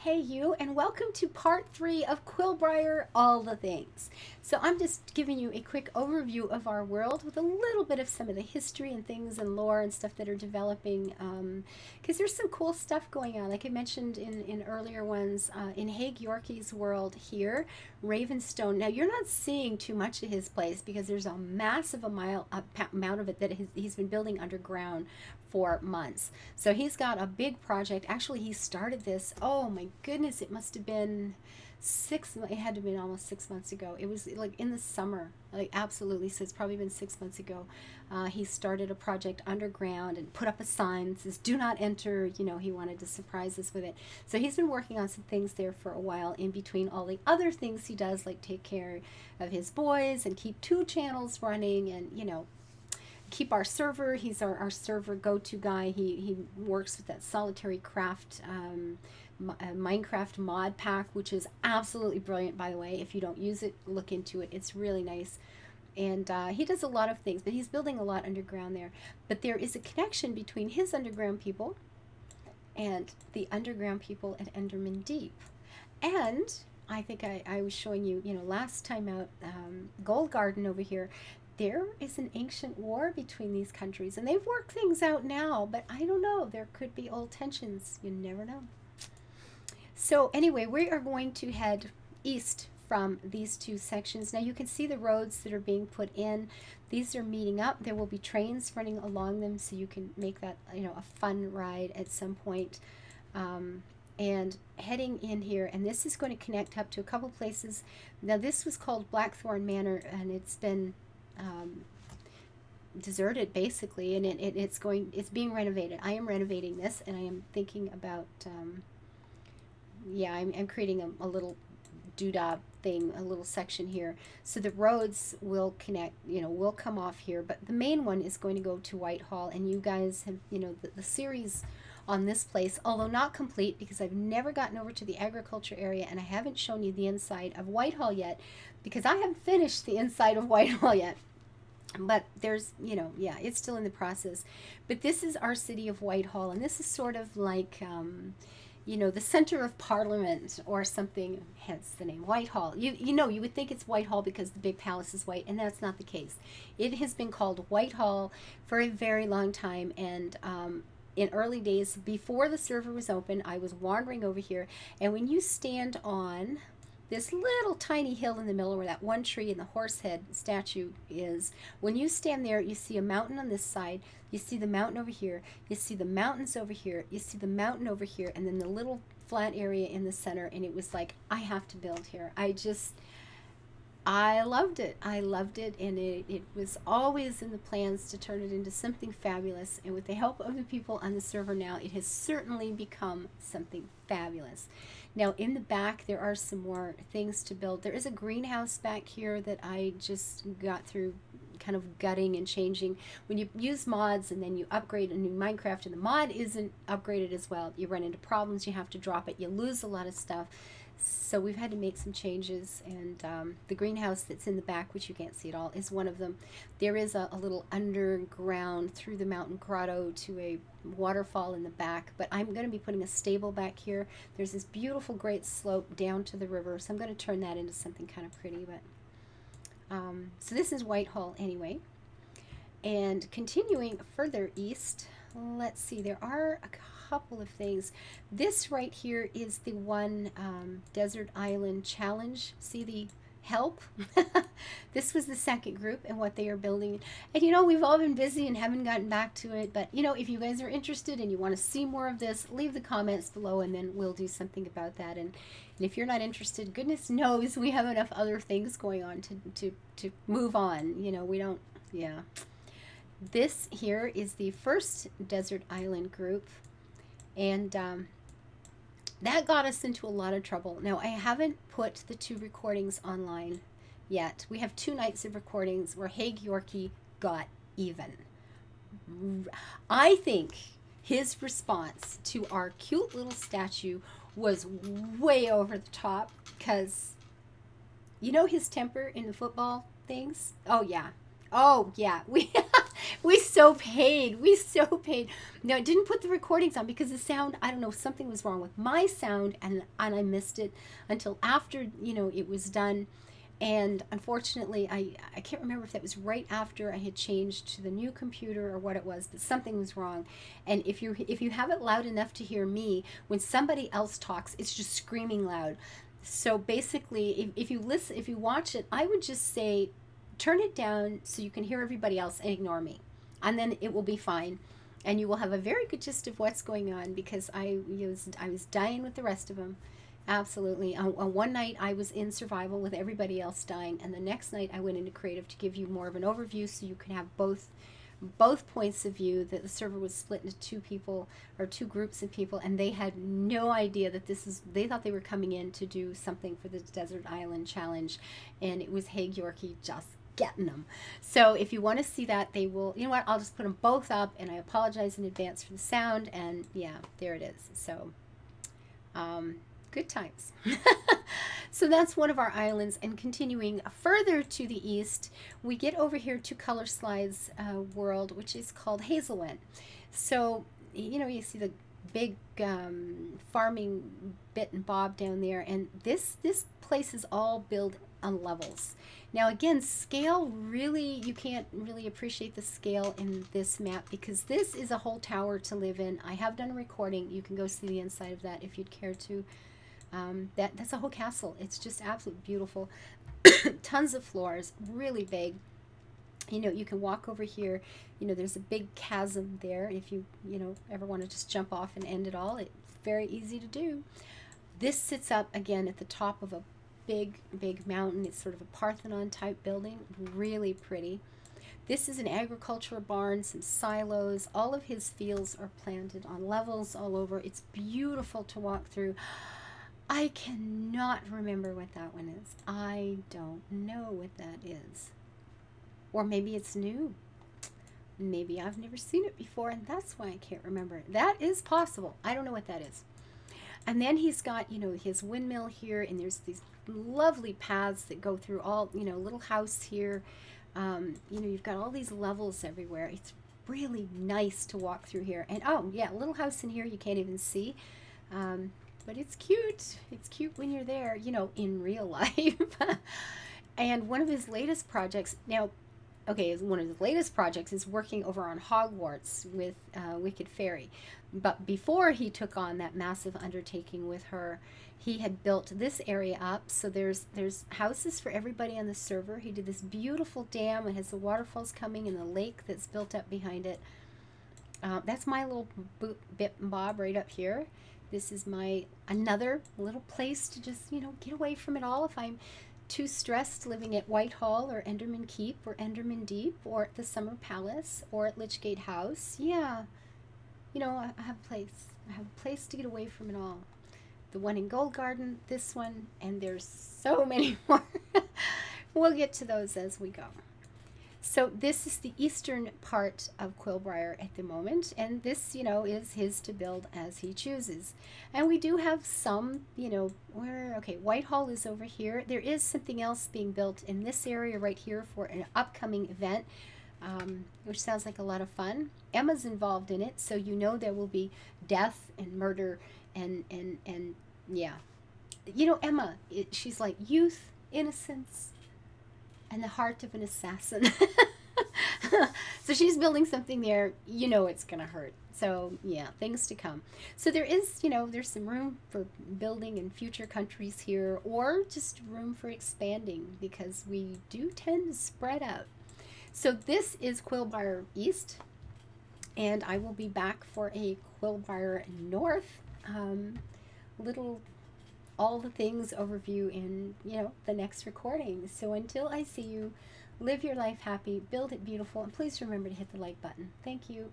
Hey you, and welcome to part 3 of Quillbriar All the Things. So I'm just giving you a quick overview of our world with a little bit of some of the history and things and lore and stuff that are developing, because there's some cool stuff going on. Like I mentioned in earlier ones, in Haig Yorkie's world here, Ravenstone. Now you're not seeing too much of his place because there's a massive amount of it that he's been building underground for months. So he's got a big project. Actually, he started this. Oh my goodness, it must have been it had to have been almost 6 months ago. It was like in the summer, like absolutely. So it's probably been 6 months ago. He started a project underground and put up a sign that says, "Do not enter." You know, he wanted to surprise us with it. So he's been working on some things there for a while in between all the other things he does, like take care of his boys and keep 2 channels running and, keep our server. He's our server go-to guy. He works with that solitary craft Minecraft mod pack, which is absolutely brilliant, by the way. If you don't use it, look into it. It's really nice. And he does a lot of things, but he's building a lot underground there. But there is a connection between his underground people and the underground people at Enderman Deep. And I think I was showing you, last time out, Gold Garden over here, there is an ancient war between these countries, and they've worked things out now, but I don't know. There could be old tensions. You never know. So, anyway, we are going to head east from these 2 sections. Now, you can see the roads that are being put in. These are meeting up. There will be trains running along them, so you can make that, a fun ride at some point. And heading in here, and this is going to connect up to a couple places. Now, this was called Blackthorn Manor, and it's been deserted basically, and it's being renovated. I am renovating this, and I am thinking about I'm creating a little doodah thing, a little section here, so the roads will connect, will come off here, but the main one is going to go to Whitehall. And you guys have, the series on this place, although not complete because I've never gotten over to the agriculture area, and I haven't shown you the inside of Whitehall yet because I haven't finished the inside of Whitehall yet. But there's, it's still in the process. But this is our city of Whitehall, and this is sort of like, the center of Parliament or something, hence the name Whitehall. You would think it's Whitehall because the big palace is white, and that's not the case. It has been called Whitehall for a very long time, and in early days, before the server was open, I was wandering over here, and when you stand on this little tiny hill in the middle where that one tree and the horse head statue is, when you stand there, you see a mountain on this side, you see the mountain over here, you see the mountains over here, you see the mountain over here, and then the little flat area in the center. And it was like, I have to build here. I loved it. I loved it, and it was always in the plans to turn it into something fabulous. And with the help of the people on the server now, it has certainly become something fabulous. Now, in the back, there are some more things to build. There is a greenhouse back here that I just got through kind of gutting and changing. When you use mods and then you upgrade a new Minecraft and the mod isn't upgraded as well, you run into problems, you have to drop it, you lose a lot of stuff. So we've had to make some changes, and the greenhouse that's in the back, which you can't see at all, is one of them. There is a little underground through the mountain grotto to a waterfall in the back, but I'm going to be putting a stable back here. There's this beautiful great slope down to the river, so I'm going to turn that into something kind of pretty. But so this is Whitehall anyway. And continuing further east, let's see, there are a couple of things. This right here is the one Desert Island Challenge. See the help? This was the second group and what they are building. And we've all been busy and haven't gotten back to it. But if you guys are interested and you want to see more of this, leave the comments below and then we'll do something about that. And if you're not interested, goodness knows we have enough other things going on to move on. We don't, yeah. This here is the first Desert Island group, and that got us into a lot of trouble. Now, I haven't put the 2 recordings online yet. We have 2 nights of recordings where Haig Yorkie got even. I think his response to our cute little statue was way over the top because, his temper in the football things? Oh, yeah. Oh, yeah. We so paid. We so paid. No, I didn't put the recordings on because the sound, I don't know, something was wrong with my sound, and I missed it until after, it was done. And unfortunately, I can't remember if that was right after I had changed to the new computer or what it was, but something was wrong. And if you have it loud enough to hear me, when somebody else talks, it's just screaming loud. So basically, if you watch it, I would just say turn it down so you can hear everybody else and ignore me, and then it will be fine, and you will have a very good gist of what's going on, because I was dying with the rest of them. Absolutely. On one night I was in survival with everybody else dying, and the next night I went into creative to give you more of an overview so you can have both points of view. That the server was split into two people, or two groups of people, and they had no idea that they thought they were coming in to do something for the Desert Island Challenge, and it was Haig Yorkie just getting them. So if you want to see that, they will, I'll just put them both up, and I apologize in advance for the sound, and yeah, there it is. So good times. So that's one of our islands, and continuing further to the east, we get over here to Color Slide's world, which is called Hazelwen. So you see the big farming bit and bob down there, and this place is all built on levels. Now again, scale, really, you can't really appreciate the scale in this map because this is a whole tower to live in. I have done a recording. You can go see the inside of that if you'd care to. That's a whole castle. It's just absolutely beautiful. Tons of floors, really big. You can walk over here. There's a big chasm there. If you ever want to just jump off and end it all, it's very easy to do. This sits up again at the top of a big mountain. It's sort of a Parthenon type building, really pretty. This is an agricultural barn, some silos. All of his fields are planted on levels all over. It's beautiful to walk through. I cannot remember what that one is. I don't know what that is. Or maybe it's new. Maybe I've never seen it before, and that's why I can't remember it. That is possible. I don't know what that is. And then he's got, his windmill here, and there's these lovely paths that go through all, little house here. You've got all these levels everywhere. It's really nice to walk through here. And, oh, yeah, little house in here you can't even see. But it's cute. It's cute when you're there, in real life. And one of his latest projects, one of his latest projects is working over on Hogwarts with Wicked Fairy. But before he took on that massive undertaking with her, he had built this area up. So there's houses for everybody on the server. He did this beautiful dam. It has the waterfalls coming and the lake that's built up behind it. That's my little bit and bob right up here. This is another little place to just, get away from it all if I'm too stressed living at Whitehall or Enderman Keep or Enderman Deep or at the Summer Palace or at Lichgate House. Yeah, I have a place. I have a place to get away from it all. The one in Gold Garden, this one, and there's so many more. We'll get to those as we go. So this is the eastern part of Quillbriar at the moment, and this, is his to build as he chooses. And we do have some, Whitehall is over here. There is something else being built in this area right here for an upcoming event, which sounds like a lot of fun. Emma's involved in it, so there will be death and murder and yeah. Emma, she's like youth, innocence, and the heart of an assassin. So she's building something there. It's going to hurt. So, yeah, things to come. So there is, there's some room for building in future countries here, or just room for expanding, because we do tend to spread out. So this is Quillbriar East, and I will be back for a Quillbriar North little all the things overview in, the next recording. So until I see you, live your life happy, build it beautiful, and please remember to hit the like button. Thank you.